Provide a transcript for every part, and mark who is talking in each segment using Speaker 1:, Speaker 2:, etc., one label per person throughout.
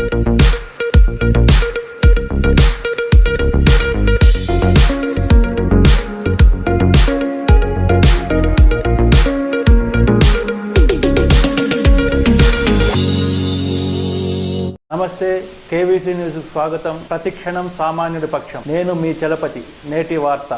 Speaker 1: నమస్తే, KVC news స్వాగతం. ప్రతిక్షణం సామాన్యుడి పక్షం. నేను మీ చలపతి. నేటి వార్త.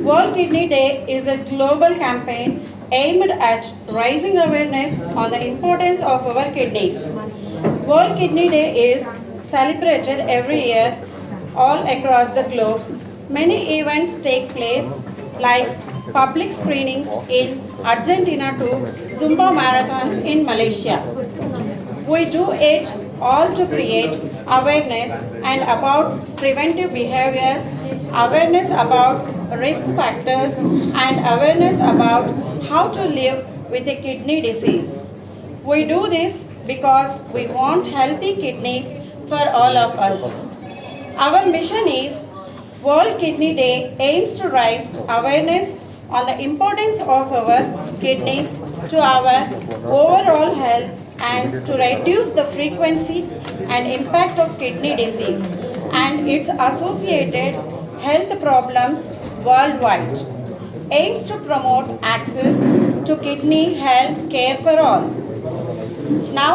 Speaker 2: World Kidney Day is a global campaign aimed at raising awareness on the importance of our kidneys. World Kidney Day is celebrated every year all across the globe. Many events take place like public screenings in Argentina to Zumba marathons in Malaysia. We do it all to create awareness and about preventive behaviors, awareness about risk factors, and awareness about how to live with a kidney disease. We do this because we want healthy kidneys for all of us. Our mission is World Kidney Day aims to raise awareness on the importance of our kidneys to our overall health and to reduce the frequency and impact of kidney disease and its associated health problems worldwide. Aims to promote access to kidney health care for all. Now,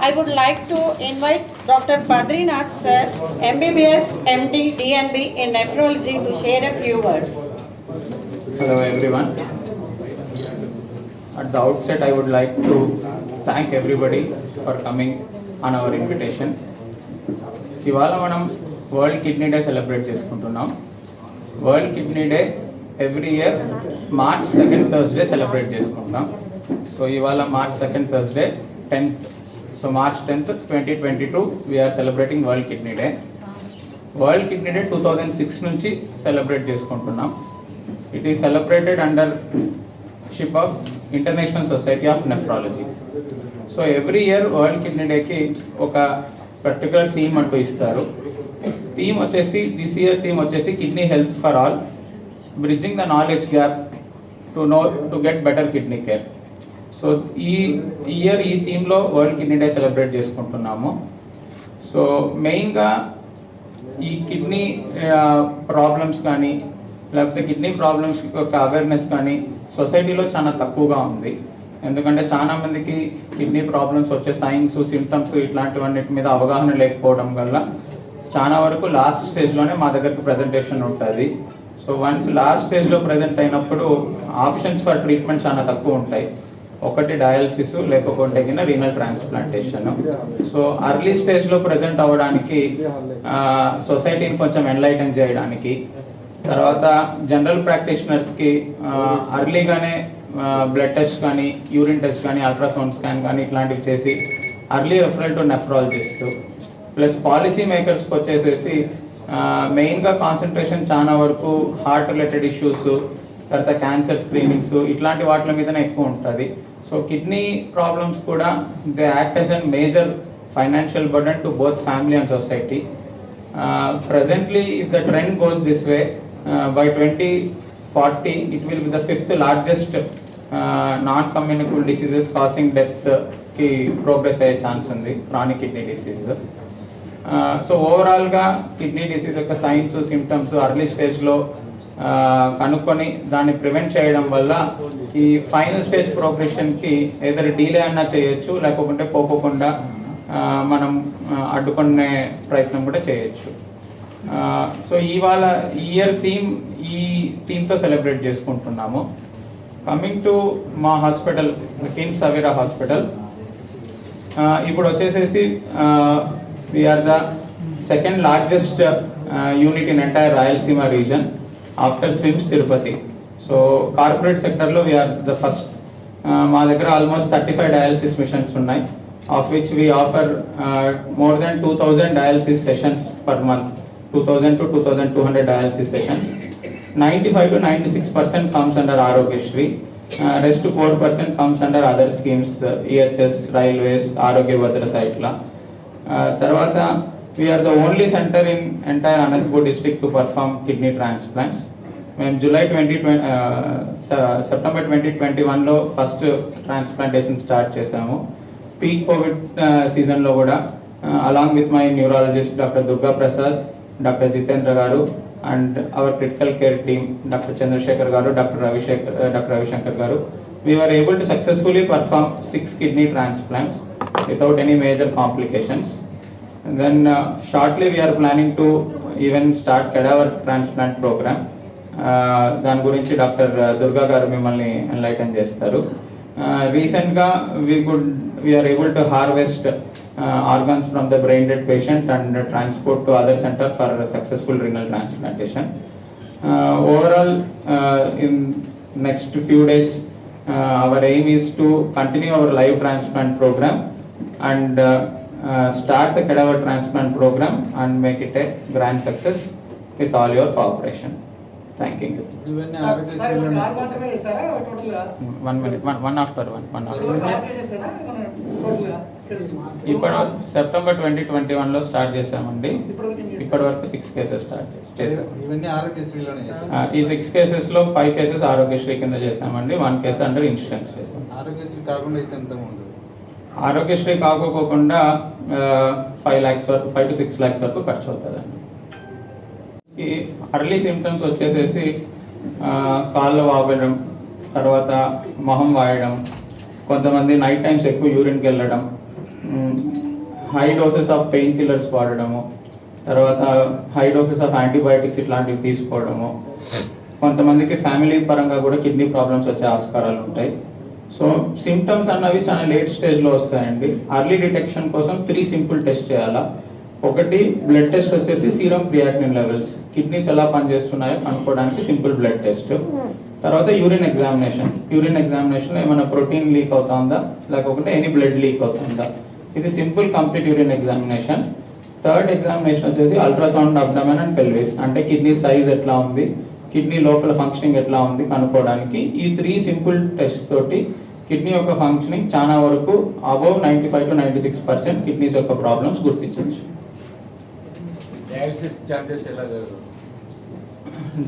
Speaker 2: I would like to invite Dr. Badrinath sir, MBBS, MD, DNB in nephrology to share a few words.
Speaker 3: Hello everyone. At the outset, I would like to thank everybody for coming on our invitation. ఇవాళ మనం world kidney day celebrate చేసుకుంటున్నాం. World kidney day every year March 2nd Thursday celebrate చేసుకుంటాం. So ఇవాళ March 2nd Thursday 10th. So March 10th 2022 we are celebrating world kidney day. World kidney day 2006 నుంచి celebrate చేసుకుంటున్నాం. It is celebrated under ship of international society of nephrology. So every year world kidney డేకి ఒక particular theme అంటూ ఇస్తారు. Theme వచ్చేసి this year theme వచ్చేసి kidney health for all, bridging the knowledge gap to get better kidney care. So ఈ year ఈ థీమ్లో world kidney day celebrate చేసుకుంటున్నాము. So మెయిన్గా ఈ కిడ్నీ ప్రాబ్లమ్స్ కానీ లేకపోతే కిడ్నీ ప్రాబ్లమ్స్ యొక్క అవేర్నెస్ కానీ సొసైటీలో చాలా తక్కువగా ఉంది. ఎందుకంటే చాలా మందికి కిడ్నీ ప్రాబ్లమ్స్ వచ్చే సైన్స్, సిమ్టమ్స్ ఇట్లాంటివన్నిటి మీద అవగాహన లేకపోవడం వల్ల చాలా వరకు లాస్ట్ స్టేజ్లోనే మా దగ్గరకు ప్రజెంటేషన్ ఉంటుంది. సో వన్స్ లాస్ట్ స్టేజ్లో ప్రజెంట్ అయినప్పుడు ఆప్షన్స్ ఫర్ ట్రీట్మెంట్ చాలా తక్కువ ఉంటాయి. ఒకటి డయాలసిస్, లేకపోతే కింద రీనల్ ట్రాన్స్ప్లాంటేషన్. సో అర్లీ స్టేజ్లో ప్రజెంట్ అవ్వడానికి సొసైటీని కొంచెం ఎన్లైటన్ చేయడానికి, తర్వాత జనరల్ ప్రాక్టీషనర్స్కి అర్లీగానే బ్లడ్ టెస్ట్ కానీ, యూరిన్ టెస్ట్ కానీ, అల్ట్రాసౌండ్ స్కాన్ కానీ ఇట్లాంటివి చేసి early referral to nephrologist. Plus policy మేకర్స్కి వచ్చేసేసి మెయిన్గా కాన్సన్ట్రేషన్ చాలా వరకు హార్ట్ రిలేటెడ్ ఇష్యూస్, తర్వాత క్యాన్సర్ స్క్రీనింగ్స్ ఇట్లాంటి వాటి మీదనే ఎక్కువ ఉంటుంది. సో కిడ్నీ ప్రాబ్లమ్స్ కూడా they act as an major financial burden to both family and society. Presently, if the trend goes this way, by 2040 it will be the 5th largest non-communicable diseases causing death ki progress aye chance undi, chronic kidney disease. So overall ga kidney disease yokka signs, symptoms early stage lo కనుక్కొని దాన్ని prevent చేయడం వల్ల ఈ final stage ప్రోగ్రెషన్కి ఏదైనా delay అన్నా చేయొచ్చు, లేకపోతే పోకుండా మనం అడ్డుకునే ప్రయత్నం కూడా చేయొచ్చు. సో ఇవాళ ఇయర్ ఈ థీమ్తో సెలబ్రేట్ చేసుకుంటున్నాము. కమింగ్ టు మా హాస్పిటల్, కిమ్స్ అవీరా హాస్పిటల్, ఇప్పుడు వచ్చేసేసి we are the second largest unit in entire Rayalaseema region after SVIMS Tirupati. So corporate సెక్టర్లో వీఆర్ ద ఫస్ట్. మా దగ్గర ఆల్మోస్ట్ 35 డయాలసిస్ మిషన్స్ ఉన్నాయి, of which we offer more than 2000 dialysis sessions per month, 2000 to 2200 dialysis sessions. 95 to 96% comes under Arogyashree. Rest 4% comes under other schemes, EHS, railways, ఆరోగ్య భద్రత ఇట్లా. తర్వాత we are the only center in entire Anantapur district to perform kidney transplants. మేము September 2021లో first transplantation start చేసాము. Peak Covid సీజన్లో కూడా along with my neurologist doctor Durga Prasad, doctor Jitendra garu and our critical care team doctor Chandrasekhar garu, doctor Ravishankar గారు, we were able to successfully perform 6 kidney transplants without any major complications. And then shortly we are planning to even start cadaver transplant program. దాని గురించి doctor Durga గారు మిమ్మల్ని enlighten చేస్తారు. రీసెంట్గా we are able to harvest organs from the brain dead patient and transport to other center for successful renal transplantation. Overall, in next few days, our aim is to continue our live transplant program and start the cadaver transplant program and make it a grand success with all your cooperation. Thank you. One minute, one after one. ఇప్పుడు September 2021లో start చేసామండి. ఇప్పటి వరకు 6 cases start చేసాము.
Speaker 4: ఇవన్నీ ఆరోగ్యశ్రీలోనే చేశారు.
Speaker 3: ఈ 6 కేసెస్లో 5 cases Aarogyasri కింద చేసామండి, 1 కేసు అండర్ ఇన్సూరెన్స్ చేసాం.
Speaker 4: ఆరోగ్యశ్రీ కాకుండా అయితే ఎంత ఉంటుంది?
Speaker 3: ఆరోగ్యశ్రీ కాకోకుండా 5 lakhs వరకు, 5 to 6 lakhs వరకు ఖర్చు అవుతుందండి. ఈ అర్లీ సిమ్టమ్స్ వచ్చేసేసి కాళ్ళు వాపడం, తర్వాత మొహం వాయడం, కొంతమంది నైట్ టైమ్స్ ఎక్కువ యూరిన్కి వెళ్ళడం, high doses of painkillers వాడడము, తర్వాత హై డోసెస్ ఆఫ్ యాంటీబయాటిక్స్ ఇట్లాంటివి తీసుకోవడము, కొంతమందికి ఫ్యామిలీ పరంగా కూడా కిడ్నీ ప్రాబ్లమ్స్ వచ్చే ఆస్కారాలు ఉంటాయి. సో సిమ్టమ్స్ అన్నవి చాలా లేట్ స్టేజ్లో వస్తాయండి. అర్లీ డిటెక్షన్ కోసం 3 సింపుల్ టెస్ట్ చేయాలా. ఒకటి బ్లడ్ టెస్ట్ వచ్చేసి సీరం క్రియాటినిన్ లెవెల్స్, కిడ్నీస్ ఎలా పనిచేస్తున్నాయో కనుక్కోవడానికి సింపుల్ బ్లడ్ టెస్ట్. తర్వాత యూరిన్ ఎగ్జామినేషన్లో ఏమైనా ప్రోటీన్ లీక్ అవుతుందా, లేకపోతే ఎనీ బ్లడ్ లీక్ అవుతుందా, ఇది simple complete urine examination. Third examination వచ్చేసి అల్ట్రాసౌండ్ అబ్డమెన్ అండ్ పెల్విస్, అంటే కిడ్నీ సైజ్ ఎట్లా ఉంది, కిడ్నీ లోపల ఫంక్షనింగ్ ఎట్లా ఉంది కనుక్కోవడానికి. ఈ 3 సింపుల్ టెస్ట్ తోటి కిడ్నీ యొక్క ఫంక్షనింగ్ చాలా వరకు అబౌవ్ 95 to 96% కిడ్నీస్ యొక్క ప్రాబ్లమ్స్ గుర్తించవచ్చు.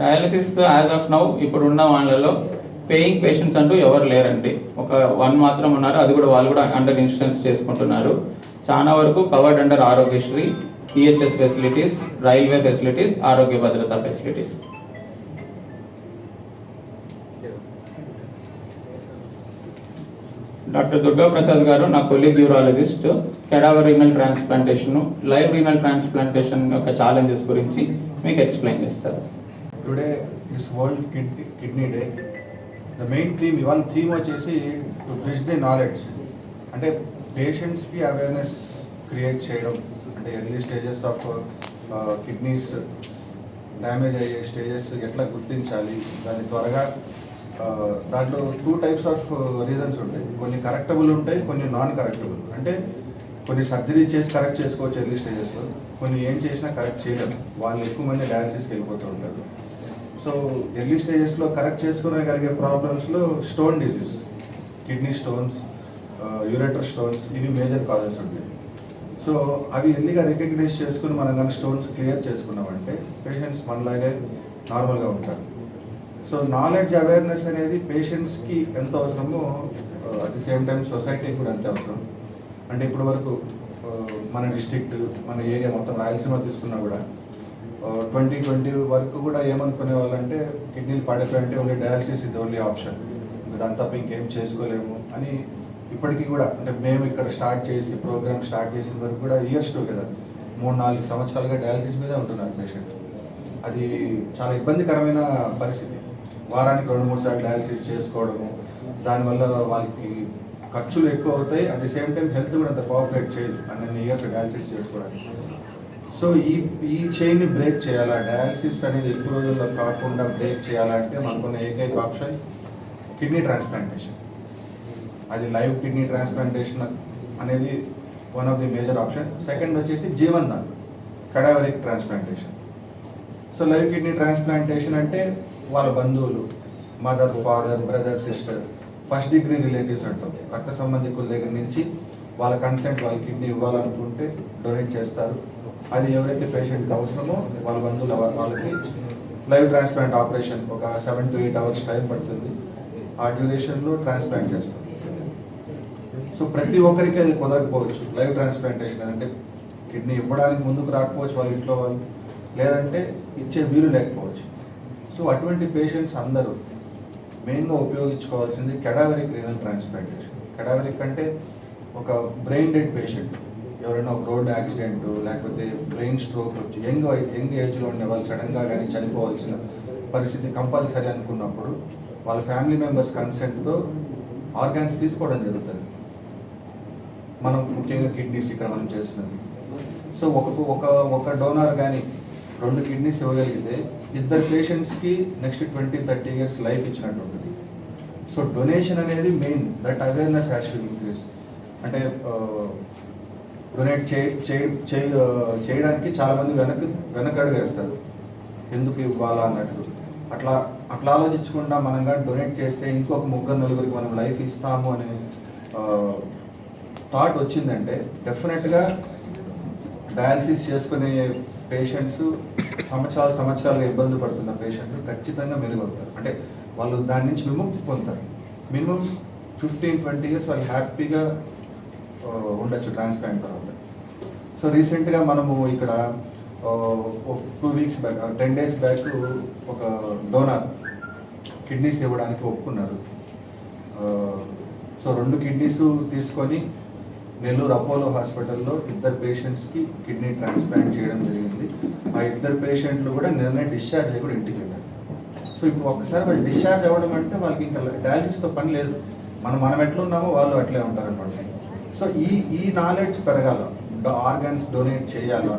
Speaker 3: డయాలసిస్ యాజ్ ఆఫ్ నౌ ఇప్పుడున్న వాళ్ళలో పేయింగ్ పేషెంట్స్ అంటూ ఎవరు లేరండి. ఒక 1 మాత్రం ఉన్నారు, అది కూడా వాళ్ళు కూడా అండర్ ఇన్సూరెన్స్ చేసుకుంటున్నారు. చాలా వరకు covered under Aarogyasri, EHS facilities, railway facilities, ఆరోగ్య భద్రత ఫెసిలిటీస్. డాక్టర్ దుర్గా ప్రసాద్ గారు నా colleague urologist. Cadaver renal transplantation, live renal transplantation యొక్క ఛాలెంజెస్ గురించి మీకు ఎక్స్ప్లెయిన్ చేస్తారు.
Speaker 5: Today is world kidney day. The main theme, ఇవాళ థీమ్ వచ్చేసి టు బ్రిడ్జ్ ది నాలెడ్జ్, అంటే పేషెంట్స్కి అవేర్నెస్ క్రియేట్ చేయడం. అంటే early stages of kidneys damage అయ్యే స్టేజెస్ ఎట్లా గుర్తించాలి, దాన్ని త్వరగా. దాంట్లో 2 types ఆఫ్ రీజన్స్ ఉంటాయి. కొన్ని కరెక్టబుల్ ఉంటాయి, కొన్ని నాన్ కరెక్టబుల్. అంటే కొన్ని సర్జరీ చేసి కరెక్ట్ చేసుకోవచ్చు ఎర్లీ స్టేజెస్లో, కొన్ని ఏం చేసినా కరెక్ట్ చేయలేము. వాళ్ళు ఎక్కువ మంది డయాలసిస్కి వెళ్ళిపోతూ ఉంటారు. సో ఎర్లీ స్టేజెస్లో కరెక్ట్ చేసుకోగలిగే ప్రాబ్లమ్స్లో stone disease, kidney stones, ureter stones, ఇవి మేజర్ కాజెస్ ఉంటాయి. సో అవి ఎర్లీగా రికగ్నైజ్ చేసుకుని మనం కానీ స్టోన్స్ క్లియర్ చేసుకున్నామంటే పేషెంట్స్ మనలాగే నార్మల్గా ఉంటారు. సో నాలెడ్జ్ అవేర్నెస్ అనేది పేషెంట్స్కి ఎంత అవసరమో అట్ ది సేమ్ టైం సొసైటీకి కూడా అంతే అవసరం. అంటే ఇప్పటి వరకు మన డిస్ట్రిక్ట్, మన ఏరియా మొత్తం రాయలసీమ తీసుకున్నా కూడా 2020 వరకు కూడా ఏమనుకునే వాళ్ళంటే కిడ్నీలు పడిపోయింటే ఓన్లీ డయాలసిస్ ఇది ఓన్లీ ఆప్షన్, దాని తప్ప ఇంకేం చేసుకోలేము అని. ఇప్పటికీ కూడా అంటే మేము ఇక్కడ స్టార్ట్ చేసి ప్రోగ్రామ్ స్టార్ట్ చేసిన వరకు కూడా ఇయర్స్ టుగెదర్ 3-4 సంవత్సరాలుగా డయాలసిస్ మీదే ఉంటున్నారు పేషెంట్. అది చాలా ఇబ్బందికరమైన పరిస్థితి. వారానికి 2-3 సార్లు డయాలసిస్ చేసుకోవడము, దానివల్ల వాళ్ళకి ఖర్చులు ఎక్కువ అవుతాయి. At the same time health కూడా అంత కోఆపరేట్ చేయదు అన్ని ఇయర్స్ డయాలసిస్ చేసుకోవడానికి. సో ఈ చైన్ని బ్రేక్ చేయాలా, డయాలసిస్ అనేది ఎక్కువ రోజుల్లో కాకుండా బ్రేక్ చేయాలంటే మనకున్న ఏకైక ఆప్షన్ కిడ్నీ ట్రాన్స్ప్లాంటేషన్. అది లైవ్ కిడ్నీ ట్రాన్స్ప్లాంటేషన్ అనేది one of the major option. Second వచ్చేసి Jeevandan, cadaveric transplantation. So live kidney transplantation అంటే వాళ్ళ బంధువులు mother, father, brother, sister, first degree relatives అంటాం. రక్త సంబంధికుల దగ్గర నుంచి వాళ్ళ కన్సెంట్, వాళ్ళ కిడ్నీ ఇవ్వాలనుకుంటే డొనేట్ చేస్తారు. అది ఎవరైతే పేషెంట్కి అవసరమో వాళ్ళ బంధువులు వాళ్ళకి లైవ్ ట్రాన్స్ప్లాంట్ ఆపరేషన్ ఒక 7 to 8 hours టైం పడుతుంది. ఆ డ్యూరేషన్లో ట్రాన్స్ప్లాంట్ చేస్తారు. సో ప్రతి ఒక్కరికి అది కుదరకపోవచ్చు. లైవ్ ట్రాన్స్ప్లాంటేషన్ అంటే కిడ్నీ ఇవ్వడానికి ముందుకు రాకపోవచ్చు వాళ్ళ ఇంట్లో వాళ్ళు, లేదంటే ఇచ్చే వీలు లేకపోవచ్చు. సో అటువంటి పేషెంట్స్ అందరూ మెయిన్గా ఉపయోగించుకోవాల్సింది కెడావరిక్ రీనల్ ట్రాన్స్ప్లాంటేషన్. కెడావరిక్ అంటే ఒక బ్రెయిన్ డెడ్ పేషెంట్, ఎవరైనా ఒక రోడ్ యాక్సిడెంట్ లేకపోతే బ్రెయిన్ స్ట్రోక్ వచ్చి యంగ్ ఏజ్లో ఉండే వాళ్ళు సడన్గా కానీ చనిపోవాల్సిన పరిస్థితి కంపల్సరీ అనుకున్నప్పుడు వాళ్ళ ఫ్యామిలీ మెంబర్స్ కన్సెంట్తో ఆర్గాన్స్ తీసుకోవడం జరుగుతుంది. మనం ముఖ్యంగా కిడ్నీస్ ఇక్కడ మనం చేస్తున్నది. సో ఒక డోనర్ కానీ 2 కిడ్నీస్ ఇవ్వగలిగితే ఇద్దరు పేషెంట్స్కి నెక్స్ట్ 20-30 years లైఫ్ ఇచ్చినట్టు ఉంటుంది. సో డొనేషన్ అనేది main, that awareness has to increase. అంటే డొనేట్ చేయడానికి చాలామంది వెనకడుగు వేస్తారు, ఎందుకు ఇవ్వాలా అన్నట్టు. అట్లా ఆలోచించకుండా మనం కానీ డొనేట్ చేస్తే ఇంకొక 3-4 మనం లైఫ్ ఇస్తాము అనే థాట్ వచ్చిందంటే డెఫినెట్గా డయాలసిస్ చేసుకునే పేషెంట్స్ సంవత్సరాలుగా ఇబ్బంది పడుతున్న పేషెంట్స్ ఖచ్చితంగా మెరుగవుతారు. అంటే వాళ్ళు దాని నుంచి విముక్తి పొందుతారు. మినిమం 15-20 years వాళ్ళు హ్యాపీగా ఉండొచ్చు ట్రాన్స్ప్లాంట్ తర్వాత. సో రీసెంట్గా మనము ఇక్కడ 2 weeks బ్యాక్ 10 days బ్యాక్ ఒక డోనర్ కిడ్నీస్ ఇవ్వడానికి ఒప్పుకున్నారు. సో 2 కిడ్నీస్ తీసుకొని నెల్లూరు అపోలో హాస్పిటల్లో 2 పేషెంట్స్కి కిడ్నీ ట్రాన్స్ప్లాంట్ చేయడం జరిగింది. ఆ 2 పేషెంట్లు కూడా నిన్నే డిశ్చార్జ్ అయ్యి కూడా ఇంటికి వెళ్ళారు. సో ఇప్పుడు ఒక్కసారి వాళ్ళు డిశ్చార్జ్ అవ్వడం అంటే వాళ్ళకి ఇంకా డయాలసిస్తో పని లేదు. మనం ఎట్లా ఉన్నామో వాళ్ళు అట్లే ఉంటారనమాట. సో ఈ నాలెడ్జ్ పెరగాల, ఆర్గాన్స్ డొనేట్ చేయాలా.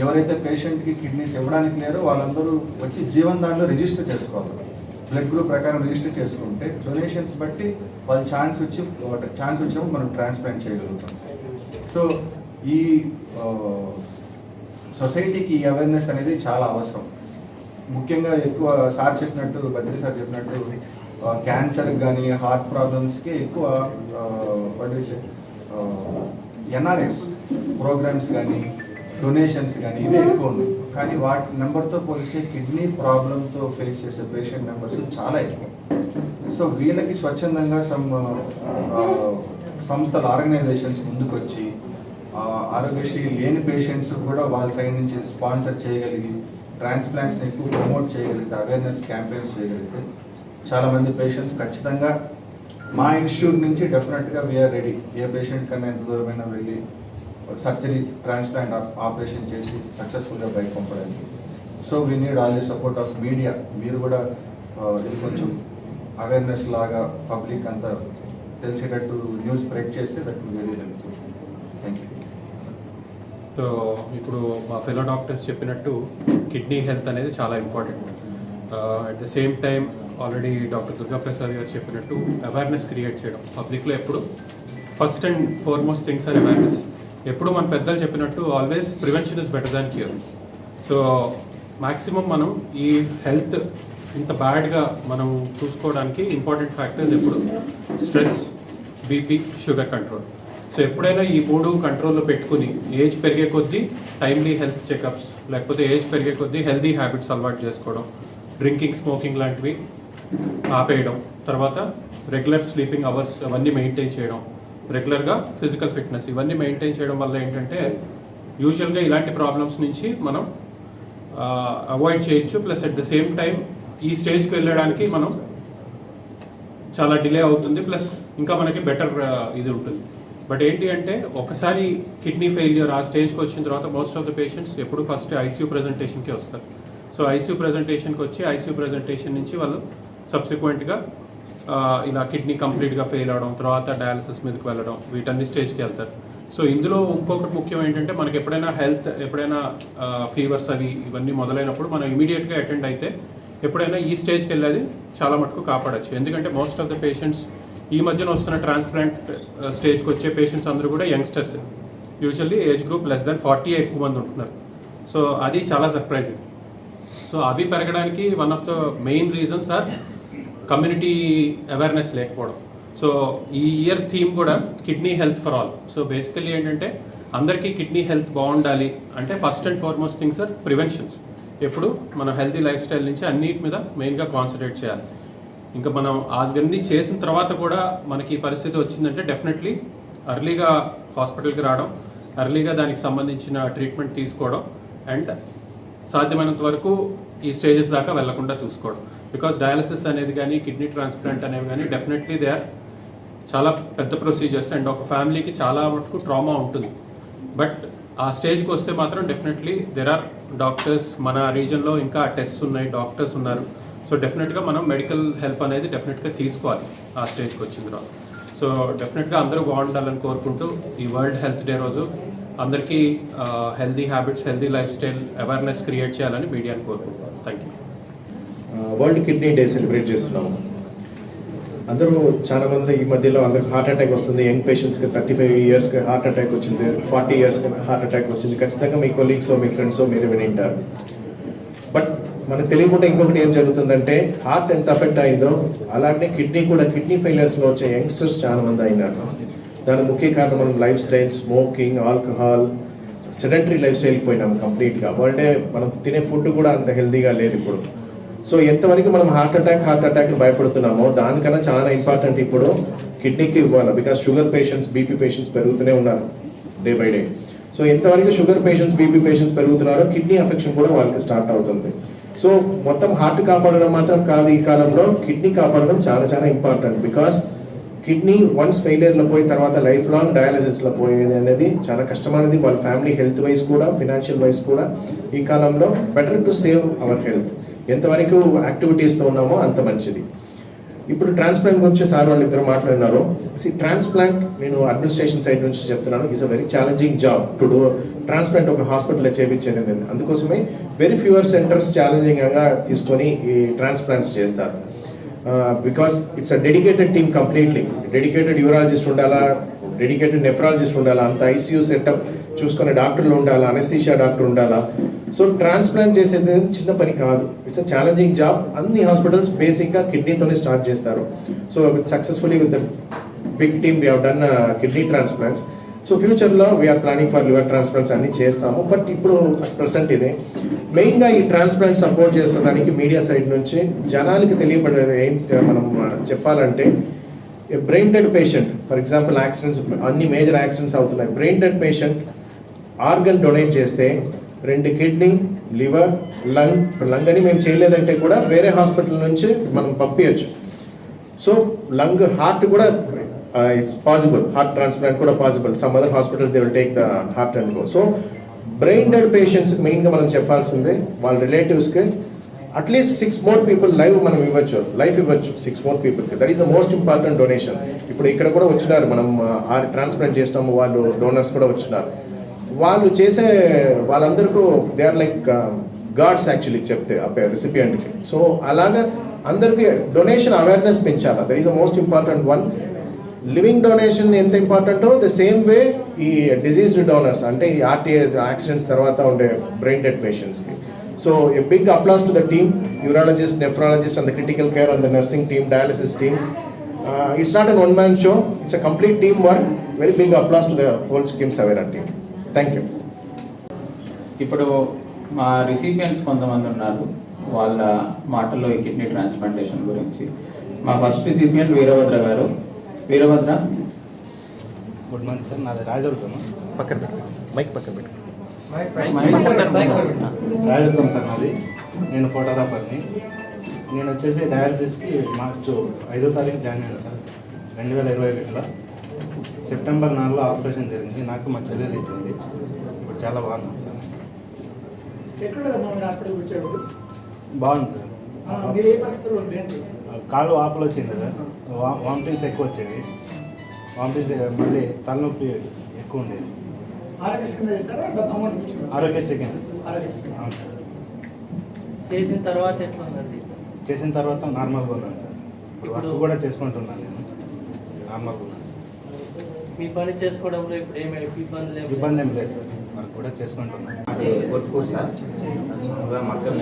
Speaker 5: ఎవరైతే పేషెంట్కి కిడ్నీస్ ఇవ్వడానికి లేరో వాళ్ళందరూ వచ్చి జీవన్ దాంట్లో రిజిస్టర్ చేసుకోవాలి. బ్లడ్ గ్రూప్ ప్రకారం రిజిస్టర్ చేసుకుంటే డొనేషన్స్ బట్టి వాళ్ళు ఛాన్స్ వచ్చినప్పుడు మనం ట్రాన్స్ప్లాంట్ చేయగలుగుతాం. సో ఈ సొసైటీకి ఈ అవేర్నెస్ అనేది చాలా అవసరం. ముఖ్యంగా ఎక్కువ సార్ చెప్పినట్టు, బద్రి సార్ చెప్పినట్టు క్యాన్సర్కి కానీ హార్ట్ ప్రాబ్లమ్స్కి ఎక్కువ ఎన్ఆర్ఎస్ ప్రోగ్రామ్స్ కానీ డొనేషన్స్ కానీ ఇవే ఎక్కువ ఉన్నాయి. కానీ వాటి నెంబర్తో పోలిస్తే కిడ్నీ ప్రాబ్లంతో ఫేస్ చేసే పేషెంట్ నెంబర్స్ చాలా ఎక్కువ. సో వీళ్ళకి స్వచ్ఛందంగా సంస్థలు, ఆర్గనైజేషన్స్ ముందుకు వచ్చి ఆరోగ్యశ్రీ లేని పేషెంట్స్ కూడా వాళ్ళ సైడ్ నుంచి స్పాన్సర్ చేయగలిగి ట్రాన్స్ప్లాంట్స్ని ఎక్కువ ప్రమోట్ చేయగలిగితే, అవేర్నెస్ క్యాంపెయిన్స్ చేయగలిగితే చాలామంది పేషెంట్స్ ఖచ్చితంగా మా ఇన్స్టిట్యూట్ నుంచి డెఫినెట్గా వీఆర్ రెడీ. ఏ పేషెంట్ కన్నా ఎంత దూరమైనా వెళ్ళి సర్జరీ, ట్రాన్స్ప్లాంట్ ఆపరేషన్ చేసి సక్సెస్ఫుల్గా బయట పంపడానికి. So we need all the support of media. మీరు కూడా ఇది కొంచెం అవేర్నెస్ లాగా పబ్లిక్ అంతా తెలిసేటట్టు న్యూస్ స్ప్రెడ్ చేస్తే that will very helpful. Thank you.
Speaker 6: So ఇప్పుడు మా ఫెలో డాక్టర్స్ చెప్పినట్టు కిడ్నీ హెల్త్ అనేది చాలా important. At the same time already doctor Durgaprasad గారు చెప్పినట్టు అవేర్నెస్ క్రియేట్ చేయడం పబ్లిక్లో ఎప్పుడు first and foremost things are awareness. ఎప్పుడు మన పెద్దలు చెప్పినట్టు always prevention is better than cure. So maximum మనం ఈ హెల్త్ ఇంత బ్యాడ్గా మనం చూసుకోవడానికి ఇంపార్టెంట్ ఫ్యాక్టర్స్ ఎప్పుడు stress, BP, sugar control. So ఎప్పుడైనా ఈ 3 కంట్రోల్లో పెట్టుకుని ఏజ్ పెరిగే కొద్దీ టైమ్లీ హెల్త్ చెకప్స్, లేకపోతే ఏజ్ పెరిగే కొద్దీ హెల్తీ హ్యాబిట్స్ అలవాటు చేసుకోవడం, డ్రింకింగ్, స్మోకింగ్ లాంటివి ఆపేయడం, తర్వాత రెగ్యులర్ స్లీపింగ్ అవర్స్ అవన్నీ మెయింటైన్ చేయడం, రెగ్యులర్గా ఫిజికల్ ఫిట్నెస్ ఇవన్నీ మెయింటైన్ చేయడం వల్ల ఏంటంటే యూజువల్గా ఇలాంటి ప్రాబ్లమ్స్ నుంచి మనం అవాయిడ్ చేయొచ్చు. Plus at the same time ఈ స్టేజ్కి వెళ్ళడానికి మనం చాలా డిలే అవుతుంది, ప్లస్ ఇంకా మనకి బెటర్ ఇది ఉంటుంది. బట్ ఏంటి అంటే ఒకసారి కిడ్నీ ఫెయిల్యూర్ ఆ స్టేజ్కి వచ్చిన తర్వాత మోస్ట్ ఆఫ్ ద పేషెంట్స్ ఎప్పుడు ఫస్ట్ ఐసీయూ ప్రెజెంటేషన్కి వస్తారు. సో ఐసీయూ ప్రెజెంటేషన్కి వచ్చి ఐసీయూ ప్రెజెంటేషన్ నుంచి వాళ్ళు సబ్సిక్వెంట్గా ఇలా కిడ్నీ కంప్లీట్గా ఫెయిల్ అవడం, తర్వాత డయాలసిస్ మీదకి వెళ్ళడం, వీటన్ని స్టేజ్కి వెళ్తారు. సో ఇందులో ఇంకొకటి ముఖ్యం ఏంటంటే మనకి ఎప్పుడైనా ఫీవర్స్ అవి ఇవన్నీ మొదలైనప్పుడు మనం ఇమీడియట్గా అటెండ్ అయితే ఎప్పుడైనా ఈ స్టేజ్కి వెళ్ళేది చాలా మటుకు కాపాడచ్చు. ఎందుకంటే మోస్ట్ ఆఫ్ ద పేషెంట్స్ ఈ మధ్యన వస్తున్న ట్రాన్స్ప్లాంట్ స్టేజ్కి వచ్చే పేషెంట్స్ అందరూ కూడా youngsters. Usually age group less than 40 ఎక్కువ మంది ఉంటున్నారు. సో అది చాలా సర్ప్రైజింగ్. సో అవి పెరగడానికి one of the main reasons are community awareness లేకపోవడం. సో ఈ ఇయర్ థీమ్ కూడా kidney health for all. So basically ఏంటంటే అందరికీ కిడ్నీ హెల్త్ బాగుండాలి అంటే first and foremost things are preventions. ఎప్పుడు మన హెల్తీ లైఫ్ స్టైల్ నుంచి అన్నిటి మీద మెయిన్గా కాన్సన్ట్రేట్ చేయాలి. ఇంకా మనం అవన్నీ చేసిన తర్వాత కూడా మనకి ఈ పరిస్థితి వచ్చిందంటే డెఫినెట్లీ అర్లీగా హాస్పిటల్కి రావడం, అర్లీగా దానికి సంబంధించిన ట్రీట్మెంట్ తీసుకోవడం అండ్ సాధ్యమైనంత వరకు ఈ స్టేజెస్ దాకా వెళ్లకుండా చూసుకోవడం. బికాస్ డయాలసిస్ అనేది కానీ కిడ్నీ ట్రాన్స్ప్లాంట్ అనేవి కానీ డెఫినెట్లీ దే ఆర్ చాలా పెద్ద ప్రొసీజర్స్ అండ్ ఒక ఫ్యామిలీకి చాలా మటుకు ట్రామా ఉంటుంది. బట్ ఆ స్టేజ్కి వస్తే మాత్రం డెఫినెట్లీ దెర్ ఆర్ డాక్టర్స్, మన రీజన్లో ఇంకా టెస్ట్స్ ఉన్నాయి, డాక్టర్స్ ఉన్నారు. సో డెఫినెట్గా మనం మెడికల్ హెల్ప్ అనేది డెఫినెట్గా తీసుకోవాలి ఆ స్టేజ్కి వచ్చిన తర్వాత. సో డెఫినెట్గా అందరూ బాగుండాలని కోరుకుంటూ ఈ వరల్డ్ హెల్త్ డే రోజు అందరికీ healthy habits, healthy life style awareness create చేయాలని మీడియాని కోరుకుంటున్నాను. Thank you.
Speaker 7: World kidney day celebrate చేస్తున్నాము. అందరూ చాలా మంది ఈ మధ్యలో అందరికి హార్ట్ అటాక్ వస్తుంది. యంగ్ పేషెంట్స్కి 35 ఇయర్స్కి హార్ట్ అటాక్ వచ్చింది, 40 ఇయర్స్కి హార్ట్ అటాక్ వచ్చింది. ఖచ్చితంగా మీ కొలీగ్స్, మీ ఫ్రెండ్స్ మీరు వినింటారు. బట్ మనకు తెలియకుండా ఇంకొకటి ఏం జరుగుతుందంటే హార్ట్ ఎంత అఫెక్ట్ అయిందో అలాగే కిడ్నీ కూడా, కిడ్నీ ఫెయిలియర్స్లో వచ్చే యంగ్స్టర్స్ చాలా మంది అయినారు. దానికి ముఖ్య కారణం మనం lifestyle, smoking, alcohol, sedentary లైఫ్ స్టైల్కి పోయినాం కంప్లీట్గా. అంటే మనం తినే ఫుడ్ కూడా అంత హెల్తీగా లేదు ఇప్పుడు. సో ఎంతవరకు మనం హార్ట్ అటాక్ భయపడుతున్నామో దానికన్నా చాలా ఇంపార్టెంట్ ఇప్పుడు కిడ్నీకి ఇవ్వాలి. Because sugar patients, BP patients పెరుగుతూనే ఉన్నారు డే బై డే. సో ఎంతవరకు షుగర్ పేషెంట్స్, బీపీ పేషెంట్స్ పెరుగుతున్నారో కిడ్నీ అఫెక్షన్ కూడా వాళ్ళకి స్టార్ట్ అవుతుంది. సో మొత్తం హార్ట్ కాపాడడం మాత్రం కాదు, ఈ కాలంలో కిడ్నీ కాపాడడం చాలా చాలా ఇంపార్టెంట్. బికాస్ కిడ్నీ వన్స్ ఫెయిలియర్లో పోయిన తర్వాత లైఫ్ లాంగ్ డయాలసిస్లో పోయేది అనేది చాలా కష్టమైనది. వాళ్ళ ఫ్యామిలీ హెల్త్ వైజ్ కూడా, ఫినాన్షియల్ వైజ్ కూడా ఈ కాలంలో better to save our health. ఎంతవరకు యాక్టివిటీస్తో ఉన్నామో అంత మంచిది. ఇప్పుడు ట్రాన్స్ప్లాంట్ గురించి సార్ వాళ్ళు ఇద్దరు మాట్లాడినారు. ట్రాన్స్ప్లాంట్ నేను అడ్మినిస్ట్రేషన్ సైడ్ నుంచి చెప్తున్నాను, is a very challenging job to do. Transplant ఒక హాస్పిటల్లో చేయించేది, అందుకోసమే వెరీ ఫ్యూవర్ సెంటర్స్ ఛాలెంజింగ్గా తీసుకొని ఈ ట్రాన్స్ప్లాంట్స్ చేస్తారు. Because it's a dedicated team completely. Dedicated urologist ఉండాలా, డెడికేటెడ్ నెఫ్రాలజిస్ట్ ఉండాలా, అంత ఐసీయూ సెటప్ చూసుకునే డాక్టర్లు ఉండాలా, అనస్థీషియా డాక్టర్ ఉండాలా. సో ట్రాన్స్ప్లాంట్ చేసేది చిన్న పని కాదు, ఇట్స్ అ ఛాలెంజింగ్ జాబ్. అన్ని హాస్పిటల్స్ బేసిక్గా కిడ్నీతోనే స్టార్ట్ చేస్తారు. So successfully with the big team we have done kidney transplants. So ఫ్యూచర్లో we are planning for liver transplants అన్ని చేస్తాము. బట్ ఇప్పుడు ప్రెసెంట్ ఇదే మెయిన్గా ఈ ట్రాన్స్ప్లాంట్ సపోర్ట్ చేసేదానికి మీడియా సైడ్ నుంచి జనాలకి తెలియబడే ఏం మనం చెప్పాలంటే, brain dead patient, for example accidents, అన్ని మేజర్ యాక్సిడెంట్స్ అవుతున్నాయి. Brain dead patient organ donate చేస్తే 2 కిడ్నీ, లివర్, లంగ్ అని మేము చేయలేదంటే కూడా వేరే హాస్పిటల్ నుంచి మనం పంపించచ్చు. సో లంగ్, హార్ట్ కూడా ఇట్స్ పాసిబుల్, హార్ట్ ట్రాన్స్ప్లాంట్ కూడా possible. Some other hospitals they will take the heart and go. So brain dead patients మెయిన్గా మనం చెప్పాల్సిందే, వాళ్ళ రిలేటివ్స్కి అట్లీస్ట్ 6 more people మనం ఇవ్వచ్చు, లైఫ్ ఇవ్వచ్చు 6 more peopleకి. That is the most important donation. ఇప్పుడు ఇక్కడ కూడా వచ్చినారు, మనం ట్రాన్స్ప్లాంట్ చేస్తాము, వాళ్ళు డోనర్స్ కూడా వచ్చినారు. వాళ్ళు చేసే వాళ్ళందరికీ they are like gods actually చెప్తే రెసిపియంట్కి. సో అలాగా అందరికీ డొనేషన్ అవేర్నెస్ పెంచాలి, that is the most important one. Living donation ఎంత ఇంపార్టెంటో ద సేమ్ వే ఈ డిజీజ్డ్ డోనర్స్, అంటే ఈ ఆర్టీఏ యాక్సిడెంట్స్ తర్వాత ఉండే బ్రెయిన్ డెడ్ పేషెంట్స్కి. So a big applause to the team, urologist, nephrologist and the critical care and the nursing team, dialysis team. It's not an one-man show, it's a complete teamwork. Very big applause to the whole Kim Savera team. Thank you.
Speaker 3: ఇప్పుడు మా recipients కొంతమంది ఉన్నారు, వాళ్ళ మాటల్లో ఈ kidney transplantation గురించి. మా first recipient Veerabhadra గారు. వీరభద్ర.
Speaker 8: గుడ్ మార్నింగ్ సార్, నాది రాజదుర్గం. పక్కన పెట్టండి, మైక్ పక్కన పెట్టండి. రాజదుర్గం సార్ నాది. నేను ఫోటోగ్రాఫర్ని. నేను వచ్చేసి డయాలసిస్కి మార్చి 5వ తారీఖు జాయిన్ అయ్యాను సార్ 2021లో. సెప్టెంబర్ 4లో ఆపరేషన్ జరిగింది. నాకు మా చెల్లెలు ఇచ్చింది. ఇప్పుడు చాలా బాగున్నాను సార్. బాగుంది సార్. కాళ్ళు వాపులు వచ్చింది సార్, వామిటింగ్స్ ఎక్కువ వచ్చేవి. వామిటింగ్స్ మళ్ళీ తలనొప్పి ఎక్కువ ఉండేది. ఆరోగ్యశ్రీ కింద. అవును సార్.
Speaker 1: చేసిన తర్వాత ఎట్లా ఉందండి?
Speaker 8: చేసిన తర్వాత నార్మల్గా ఉన్నాను సార్. ఇప్పుడు వర్క్ కూడా చేసుకుంటున్నాను, నేను నార్మల్గా ఉన్నాను.
Speaker 1: మీ పని చేసుకోవడంలో ఇప్పుడు ఏమి
Speaker 8: ఇబ్బంది ఏం లేదు సార్, వర్క్ కూడా చేసుకుంటున్నాను.
Speaker 9: అది కొట్టుకూరు సార్. మొత్తం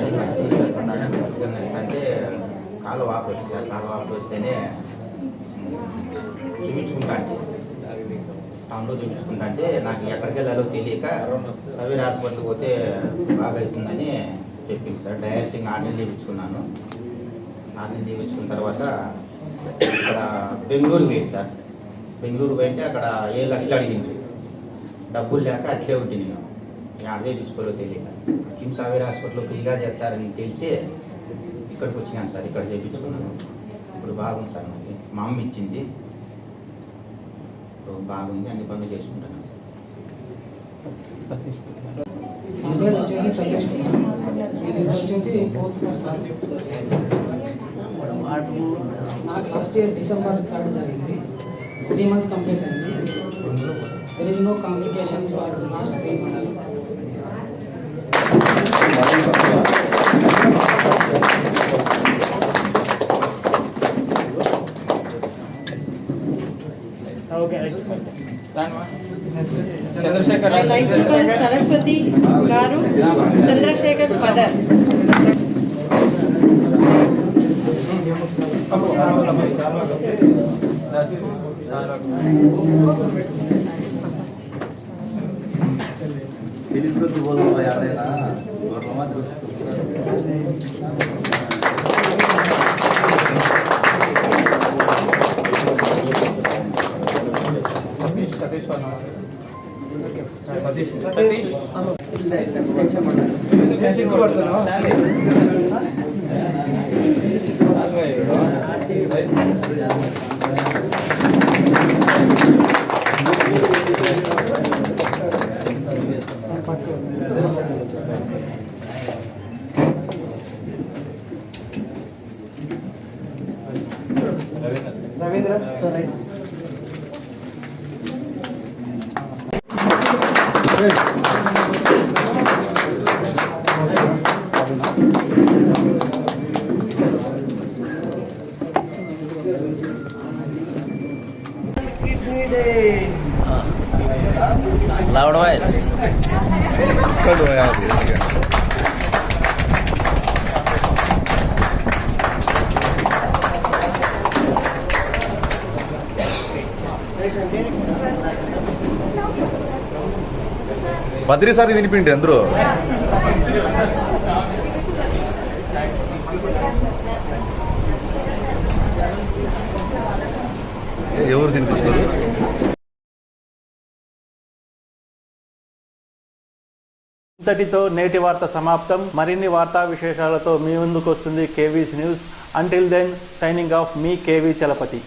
Speaker 9: అంటే కాలు వాపు వచ్చింది సార్. కాలు వాపు వస్తేనే చూపించుకుంటాను, టౌన్లో చూపించుకుంటాంటే నాకు ఎక్కడికి వెళ్ళాలో తెలియక సవీర్ హాస్పిటల్కి పోతే బాగా అవుతుందని చెప్పింది సార్. డయాలసిస్ 4 నెలలు చేయించుకున్నాను. 4 నెలలు చేయించుకున్న తర్వాత ఇక్కడ బెంగళూరు పోయింది సార్. బెంగళూరు పోయింటే అక్కడ 7 లక్షలు అడిగింది. డబ్బులు లేక అట్లే ఉంటుంది. నేను ఆడ చేయించుకోలో తెలియక కిమ్స్ సవీర్ హాస్పిటల్లో ఫ్రీగా చేస్తారని తెలిసి ఇక్కడికి వచ్చినాను సార్. ఇక్కడ చేయించుకున్నాను. ఇప్పుడు బాగుంది సార్. నాకు మా అమ్మ ఇచ్చింది. ఇప్పుడు బాగుంది, అన్ని పనులు చేసుకుంటాను సార్.
Speaker 10: నా పేరు వచ్చేసి సతీష్ కుమార్. ఇది వచ్చేసి 4th క్లాస్ సార్. నాకు లాస్ట్ ఇయర్ December 3rd జరిగింది. 3 months కంప్లీట్ అయింది. There is no complications for last 3 months.
Speaker 3: Chandrasekhar
Speaker 2: I like to call Saraswati Garu, Chandrasekhar's mother.
Speaker 11: Loud voice.
Speaker 12: Badri sir తినిపిండి అందరూ ఎవరు తినిపించారు?
Speaker 1: ఇంతటితో నేటి వార్త సమాప్తం. మరిన్ని వార్తా విశేషాలతో మీ ముందుకు వస్తుంది KV's news. Until then, signing off మీ కేవీ చలపతి.